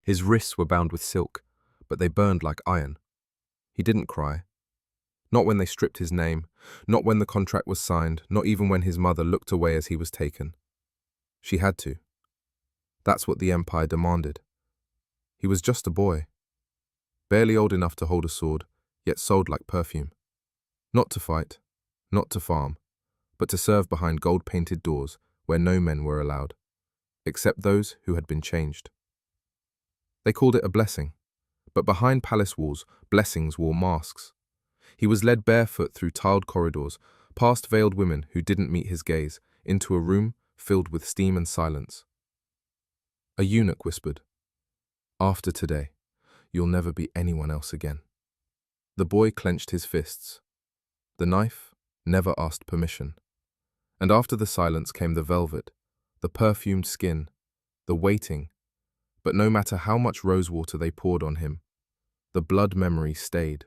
His wrists were bound with silk, but they burned like iron. He didn't cry. Not when they stripped his name, not when the contract was signed, not even when his mother looked away as he was taken. She had to. That's what the Empire demanded. He was just a boy, barely old enough to hold a sword, yet sold like perfume. Not to fight, not to farm, but to serve behind gold-painted doors where no men were allowed, except those who had been changed. They called it a blessing, but behind palace walls, blessings wore masks. He was led barefoot through tiled corridors, past veiled women who didn't meet his gaze, into a room filled with steam and silence. A eunuch whispered, "After today, you'll never be anyone else again." The boy clenched his fists. The knife never asked permission. And after the silence came the velvet, the perfumed skin, the waiting. But no matter how much rosewater they poured on him, the blood memory stayed.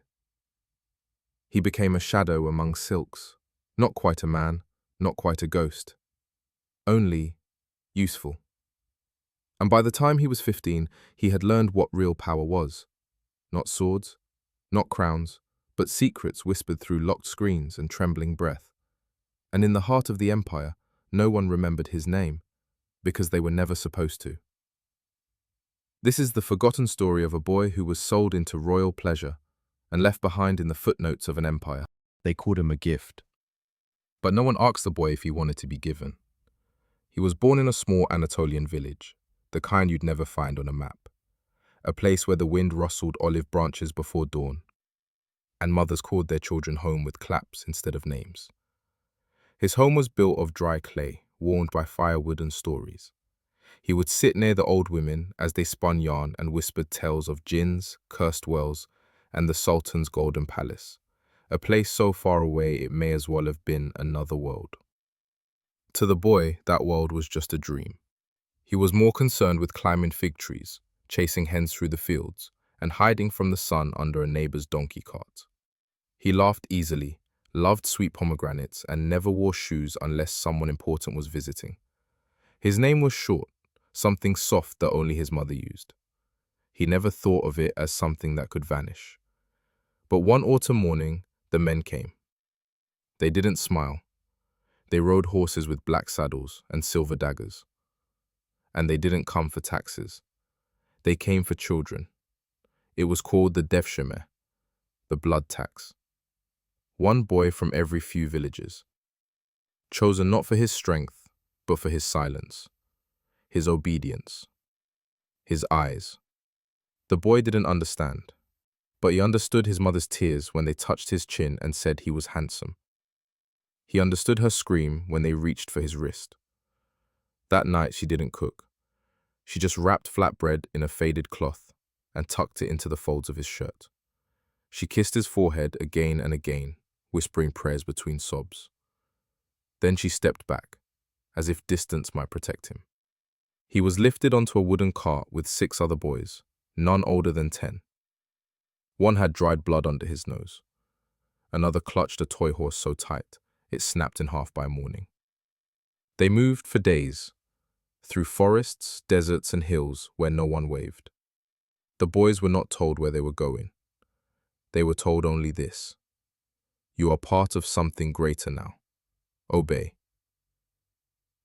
He became a shadow among silks, not quite a man, not quite a ghost, only useful. And by the time he was 15, he had learned what real power was. Not swords, not crowns, but secrets whispered through locked screens and trembling breath. And in the heart of the Empire, no one remembered his name, because they were never supposed to. This is the forgotten story of a boy who was sold into royal pleasure and left behind in the footnotes of an empire. They called him a gift. But no one asked the boy if he wanted to be given. He was born in a small Anatolian village, the kind you'd never find on a map. A place where the wind rustled olive branches before dawn, and mothers called their children home with claps instead of names. His home was built of dry clay, warmed by firewood and stories. He would sit near the old women as they spun yarn and whispered tales of jinns, cursed wells, and the Sultan's golden palace, a place so far away it may as well have been another world. To the boy, that world was just a dream. He was more concerned with climbing fig trees, chasing hens through the fields, and hiding from the sun under a neighbor's donkey cart. He laughed easily, loved sweet pomegranates, and never wore shoes unless someone important was visiting. His name was short, something soft that only his mother used. He never thought of it as something that could vanish. But one autumn morning, the men came. They didn't smile. They rode horses with black saddles and silver daggers. And they didn't come for taxes. They came for children. It was called the devshirme, the blood tax. One boy from every few villages, chosen not for his strength, but for his silence, his obedience, his eyes. The boy didn't understand, but he understood his mother's tears when they touched his chin and said he was handsome. He understood her scream when they reached for his wrist. That night she didn't cook. She just wrapped flatbread in a faded cloth and tucked it into the folds of his shirt. She kissed his forehead again and again, whispering prayers between sobs. Then she stepped back, as if distance might protect him. He was lifted onto a wooden cart with 6 other boys, none older than 10. One had dried blood under his nose. Another clutched a toy horse so tight, it snapped in half by morning. They moved for days, through forests, deserts, and hills where no one waved. The boys were not told where they were going. They were told only this: you are part of something greater now. Obey.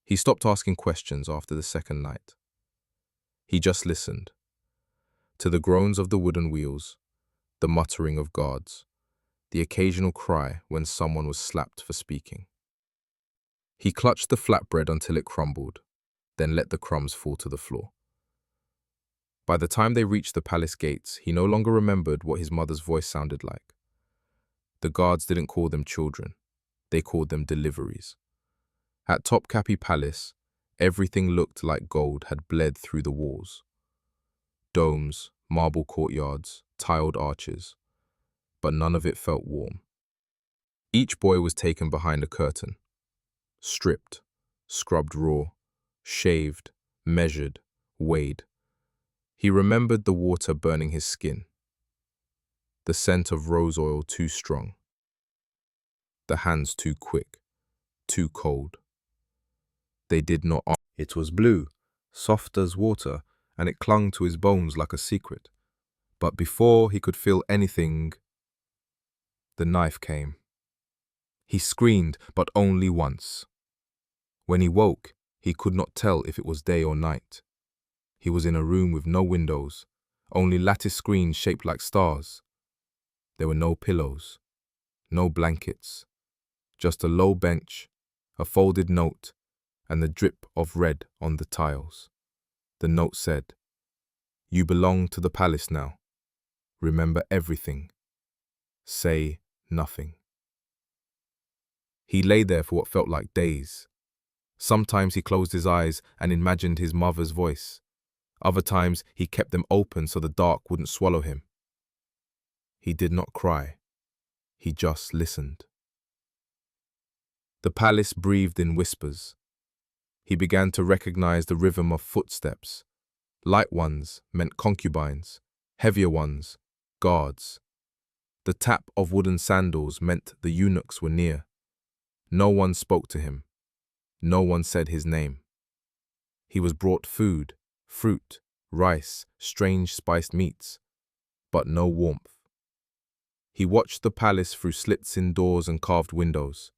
He stopped asking questions after the second night. He just listened to the groans of the wooden wheels, the muttering of guards, the occasional cry when someone was slapped for speaking. He clutched the flatbread until it crumbled, then let the crumbs fall to the floor. By the time they reached the palace gates, he no longer remembered what his mother's voice sounded like. The guards didn't call them children, they called them deliveries. At Topkapi Palace, everything looked like gold had bled through the walls. Domes, marble courtyards, tiled arches, but none of it felt warm. Each boy was taken behind a curtain, stripped, scrubbed raw, shaved, measured, weighed. He remembered the water burning his skin, the scent of rose oil too strong, the hands too quick, too cold. They did not. It was blue, soft as water, and it clung to his bones like a secret. But before he could feel anything, the knife came. He screamed, but only once. When he woke, he could not tell if it was day or night. He was in a room with no windows, only lattice screens shaped like stars. There were no pillows, no blankets, just a low bench, a folded note, and the drip of red on the tiles. The note said, "You belong to the palace now. Remember everything. Say nothing." He lay there for what felt like days. Sometimes he closed his eyes and imagined his mother's voice. Other times he kept them open so the dark wouldn't swallow him. He did not cry. He just listened. The palace breathed in whispers. He began to recognize the rhythm of footsteps. Light ones meant concubines, heavier ones, guards. The tap of wooden sandals meant the eunuchs were near. No one spoke to him. No one said his name. He was brought food, fruit, rice, strange spiced meats, but no warmth. He watched the palace through slits in doors and carved windows.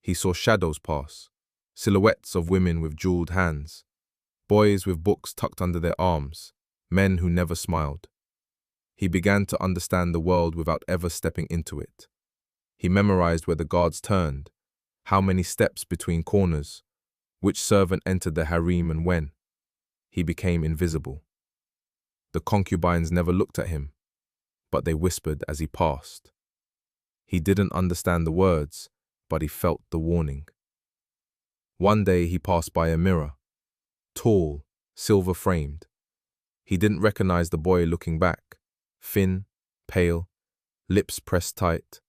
He saw shadows pass, silhouettes of women with jeweled hands, boys with books tucked under their arms, men who never smiled. He began to understand the world without ever stepping into it. He memorized where the guards turned, how many steps between corners, which servant entered the harem and when. He became invisible. The concubines never looked at him, but they whispered as he passed. He didn't understand the words, but he felt the warning. One day he passed by a mirror, tall, silver-framed. He didn't recognize the boy looking back, thin, pale, lips pressed tight,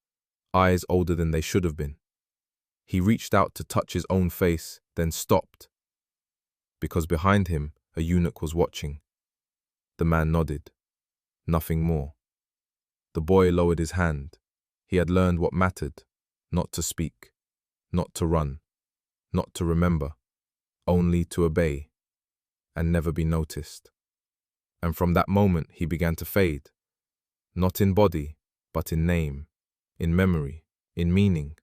eyes older than they should have been. He reached out to touch his own face, then stopped, because behind him a eunuch was watching. The man nodded. Nothing more. The boy lowered his hand. He had learned what mattered, not to speak, not to run, not to remember, only to obey and never be noticed. And from that moment he began to fade, not in body, but in name, in memory, in meaning.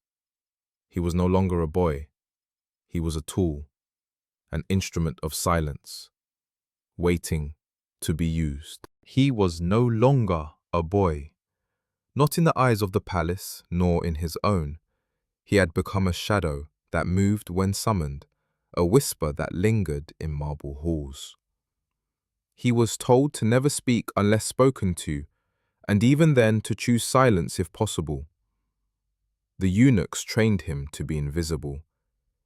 He was no longer a boy. He was a tool, an instrument of silence, waiting to be used. He was no longer a boy, not in the eyes of the palace, nor in his own. He had become a shadow that moved when summoned, a whisper that lingered in marble halls. He was told to never speak unless spoken to, and even then to choose silence if possible. The eunuchs trained him to be invisible.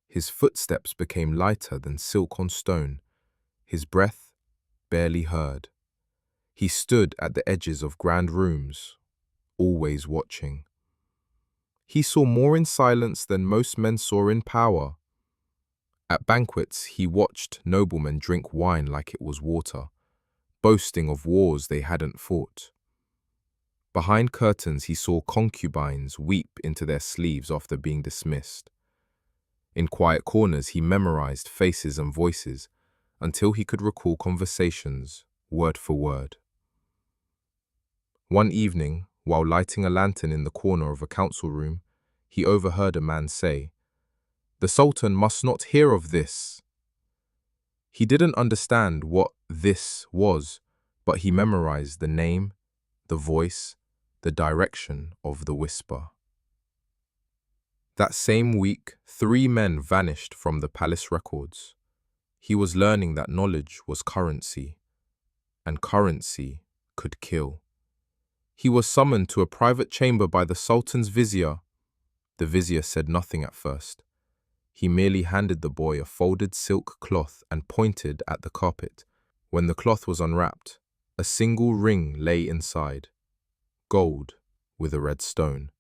His footsteps became lighter than silk on stone, his breath barely heard. He stood at the edges of grand rooms, always watching. He saw more in silence than most men saw in power. At banquets, he watched noblemen drink wine like it was water, boasting of wars they hadn't fought. Behind curtains, he saw concubines weep into their sleeves after being dismissed. In quiet corners, he memorized faces and voices until he could recall conversations, word for word. One evening, while lighting a lantern in the corner of a council room, he overheard a man say, "The Sultan must not hear of this." He didn't understand what this was, but he memorized the name, the voice, the direction of the whisper. That same week, 3 men vanished from the palace records. He was learning that knowledge was currency, and currency could kill. He was summoned to a private chamber by the Sultan's vizier. The vizier said nothing at first. He merely handed the boy a folded silk cloth and pointed at the carpet. When the cloth was unwrapped, a single ring lay inside, gold with a red stone.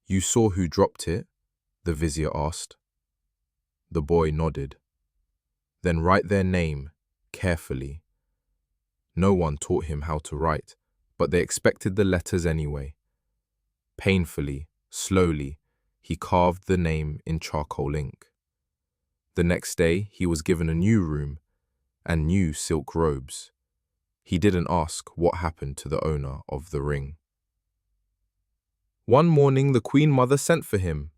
"You saw who dropped it?" the vizier asked. The boy nodded. "Then write their name carefully." No one taught him how to write, but they expected the letters anyway. Painfully, slowly, he carved the name in charcoal ink. The next day, he was given a new room. and new silk robes. He didn't ask what happened to the owner of the ring. One morning the Queen Mother sent for him.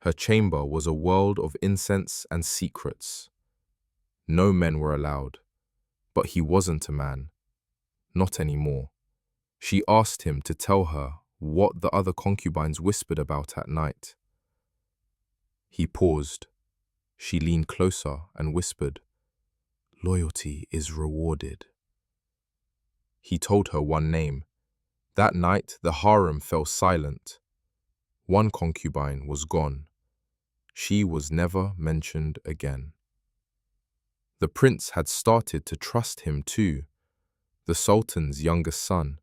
Her chamber was a world of incense and secrets. No men were allowed, but he wasn't a man, not anymore. She asked him to tell her what the other concubines whispered about at night. He paused. She leaned closer and whispered, "Loyalty is rewarded." He told her one name. That night the harem fell silent. One concubine was gone. She was never mentioned again. The prince had started to trust him too. The sultan's youngest son,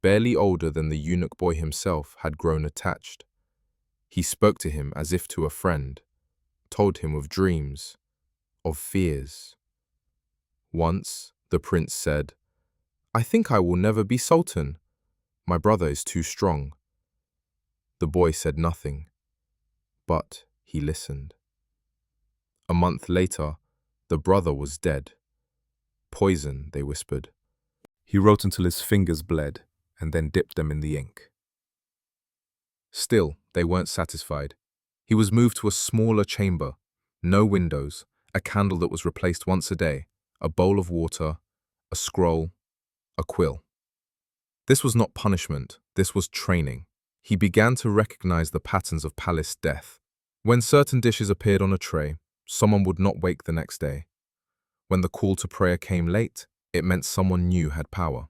barely older than the eunuch boy himself, had grown attached. He spoke to him as if to a friend, told him of dreams, of fears. Once, the prince said, "I think I will never be sultan. My brother is too strong." The boy said nothing, but he listened. A month later, the brother was dead. "Poison," they whispered. He wrote until his fingers bled and then dipped them in the ink. Still, they weren't satisfied. He was moved to a smaller chamber, no windows, a candle that was replaced once a day, a bowl of water, a scroll, a quill. This was not punishment, this was training. He began to recognize the patterns of palace death. When certain dishes appeared on a tray, someone would not wake the next day. When the call to prayer came late, it meant someone new had power.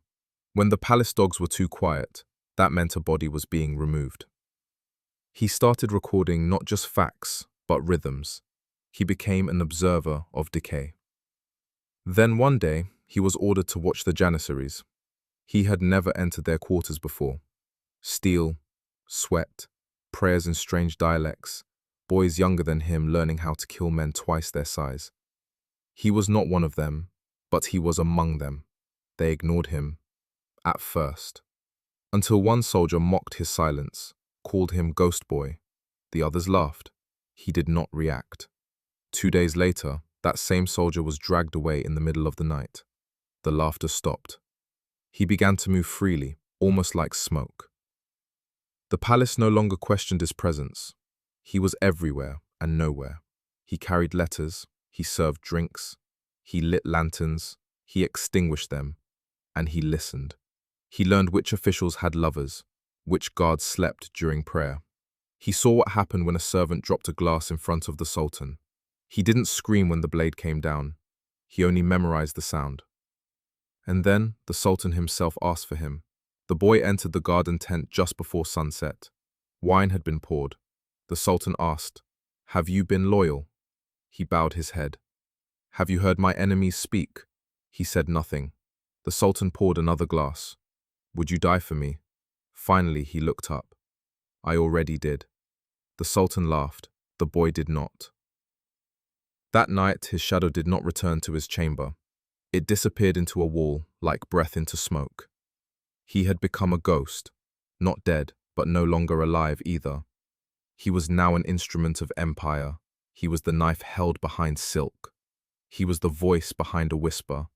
When the palace dogs were too quiet, that meant a body was being removed. He started recording not just facts, but rhythms. He became an observer of decay. Then one day, he was ordered to watch the Janissaries. He had never entered their quarters before. Steel, sweat, prayers in strange dialects, boys younger than him learning how to kill men twice their size. He was not one of them, but he was among them. They ignored him, at first, until one soldier mocked his silence, called him Ghost Boy. The others laughed. He did not react. 2 days later, that same soldier was dragged away in the middle of the night. The laughter stopped. He began to move freely, almost like smoke. The palace no longer questioned his presence. He was everywhere and nowhere. He carried letters, he served drinks, he lit lanterns, he extinguished them, and he listened. He learned which officials had lovers, which guards slept during prayer. He saw what happened when a servant dropped a glass in front of the sultan. He didn't scream when the blade came down. He only memorized the sound. And then the sultan himself asked for him. The boy entered the garden tent just before sunset. Wine had been poured. The sultan asked, "Have you been loyal?" He bowed his head. "Have you heard my enemies speak?" He said nothing. The sultan poured another glass. "Would you die for me?" Finally, he looked up. "I already did." The sultan laughed. The boy did not. That night, his shadow did not return to his chamber. It disappeared into a wall, like breath into smoke. He had become a ghost, not dead, but no longer alive either. He was now an instrument of empire. He was the knife held behind silk. He was the voice behind a whisper.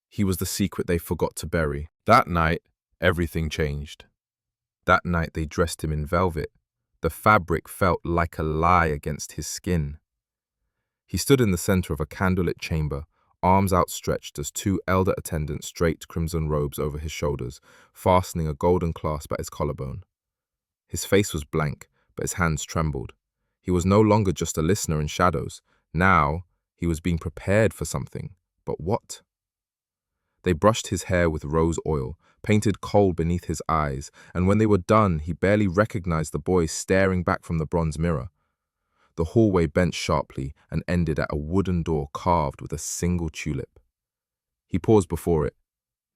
He was the secret they forgot to bury. That night, everything changed. That night they dressed him in velvet. The fabric felt like a lie against his skin. He stood in the center of a candlelit chamber, arms outstretched as 2 elder attendants draped crimson robes over his shoulders, fastening a golden clasp at his collarbone. His face was blank, but his hands trembled. He was no longer just a listener in shadows. Now, he was being prepared for something. But what? They brushed his hair with rose oil, painted kohl beneath his eyes, and when they were done, he barely recognized the boy staring back from the bronze mirror. The hallway bent sharply and ended at a wooden door carved with a single tulip. He paused before it.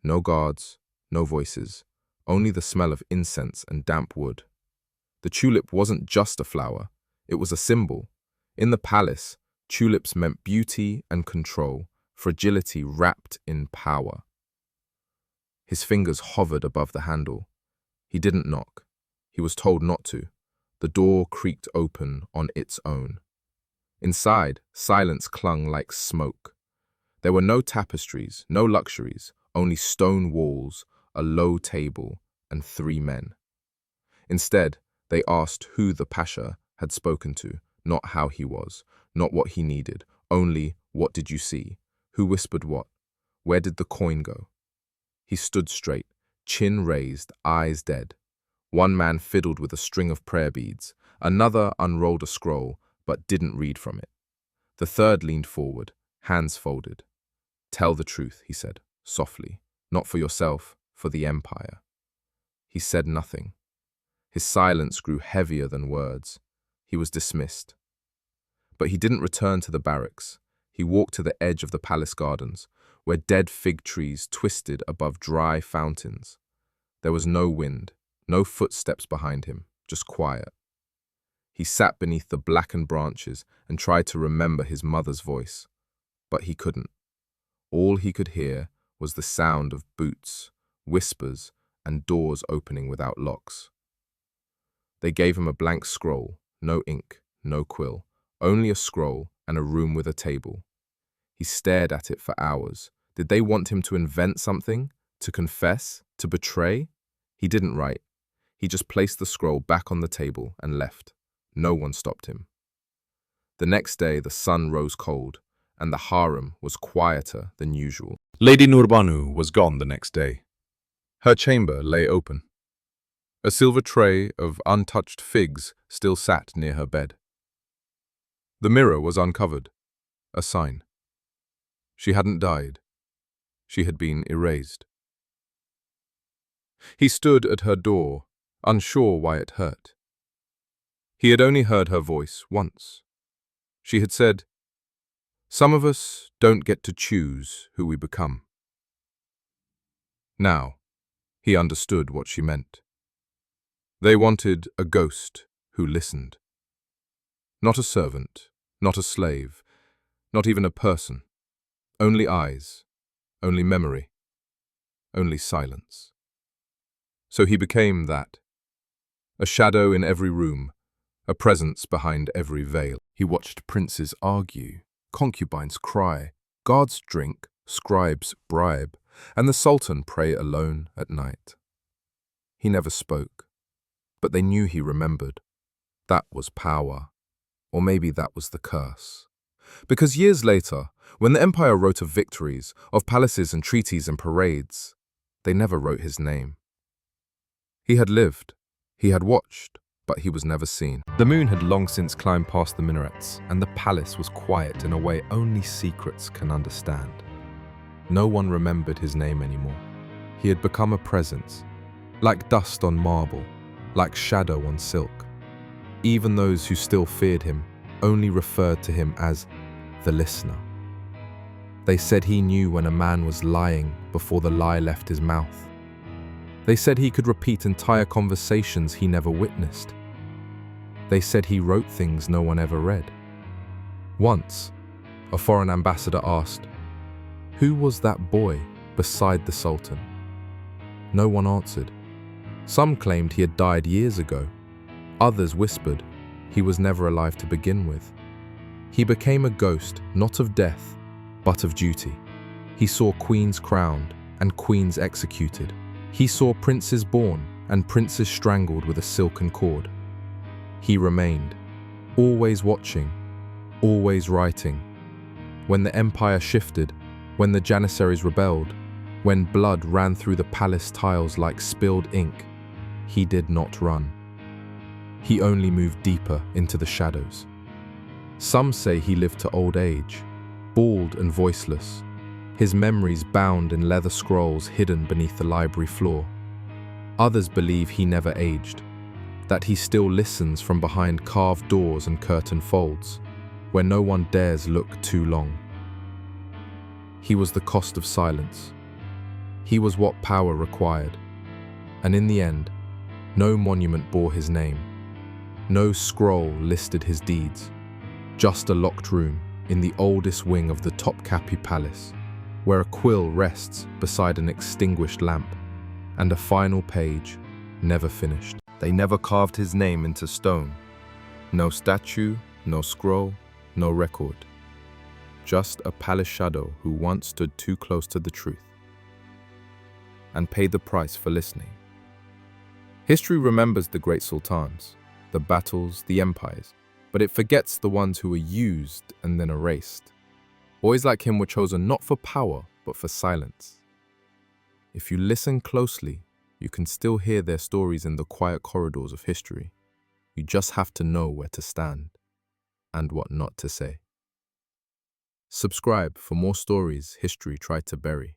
No guards, no voices, only the smell of incense and damp wood. The tulip wasn't just a flower, it was a symbol. In the palace, tulips meant beauty and control, fragility wrapped in power. His fingers hovered above the handle. He didn't knock. He was told not to. The door creaked open on its own. Inside, silence clung like smoke. There were no tapestries, no luxuries, only stone walls, a low table, and 3 men. Instead, they asked who the Pasha had spoken to, not how he was, not what he needed, only what did you see, who whispered what, where did the coin go? He stood straight, chin raised, eyes dead. One man fiddled with a string of prayer beads, another unrolled a scroll, but didn't read from it. The third leaned forward, hands folded. Tell the truth, he said, softly, not for yourself, for the empire. He said nothing. His silence grew heavier than words. He was dismissed. But he didn't return to the barracks. He walked to the edge of the palace gardens, where dead fig trees twisted above dry fountains. There was no wind, no footsteps behind him, just quiet. He sat beneath the blackened branches and tried to remember his mother's voice, but he couldn't. All he could hear was the sound of boots, whispers, and doors opening without locks. They gave him a blank scroll, no ink, no quill, only a scroll and a room with a table. He stared at it for hours. Did they want him to invent something? To confess? To betray? He didn't write. He just placed the scroll back on the table and left. No one stopped him. The next day the sun rose cold, and the harem was quieter than usual. Lady Nurbanu was gone the next day. Her chamber lay open. A silver tray of untouched figs still sat near her bed. The mirror was uncovered, a sign. She hadn't died. She had been erased. He stood at her door, unsure why it hurt. He had only heard her voice once. She had said, "Some of us don't get to choose who we become." Now, he understood what she meant. They wanted a ghost who listened. Not a servant, not a slave, not even a person. Only eyes, only memory, only silence. So he became that. A shadow in every room, a presence behind every veil. He watched princes argue, concubines cry, guards drink, scribes bribe, and the Sultan pray alone at night. He never spoke, but they knew he remembered. That was power, or maybe that was the curse. Because years later, when the empire wrote of victories, of palaces and treaties and parades, they never wrote his name. He had lived, he had watched, but he was never seen. The moon had long since climbed past the minarets, and the palace was quiet in a way only secrets can understand. No one remembered his name anymore. He had become a presence, like dust on marble, like shadow on silk. Even those who still feared him only referred to him as the listener. They said he knew when a man was lying before the lie left his mouth. They said he could repeat entire conversations he never witnessed. They said he wrote things no one ever read. Once, a foreign ambassador asked, "Who was that boy beside the Sultan?" No one answered. Some claimed he had died years ago. Others whispered he was never alive to begin with. He became a ghost, not of death, but of duty. He saw queens crowned and queens executed. He saw princes born and princes strangled with a silken cord. He remained, always watching, always writing. When the empire shifted, when the Janissaries rebelled, when blood ran through the palace tiles like spilled ink, he did not run. He only moved deeper into the shadows. Some say he lived to old age, bald and voiceless, his memories bound in leather scrolls hidden beneath the library floor. Others believe he never aged, that he still listens from behind carved doors and curtain folds, where no one dares look too long. He was the cost of silence. He was what power required. And in the end, no monument bore his name. No scroll listed his deeds. Just a locked room in the oldest wing of the Topkapi Palace, where a quill rests beside an extinguished lamp, and a final page never finished. They never carved his name into stone. No statue, no scroll, no record. just a palace shadow who once stood too close to the truth and paid the price for listening. History remembers the great sultans, the battles, the empires, but it forgets the ones who were used and then erased. Boys like him were chosen not for power, but for silence. If you listen closely, you can still hear their stories in the quiet corridors of history. You just have to know where to stand and what not to say. Subscribe for more stories history tried to bury.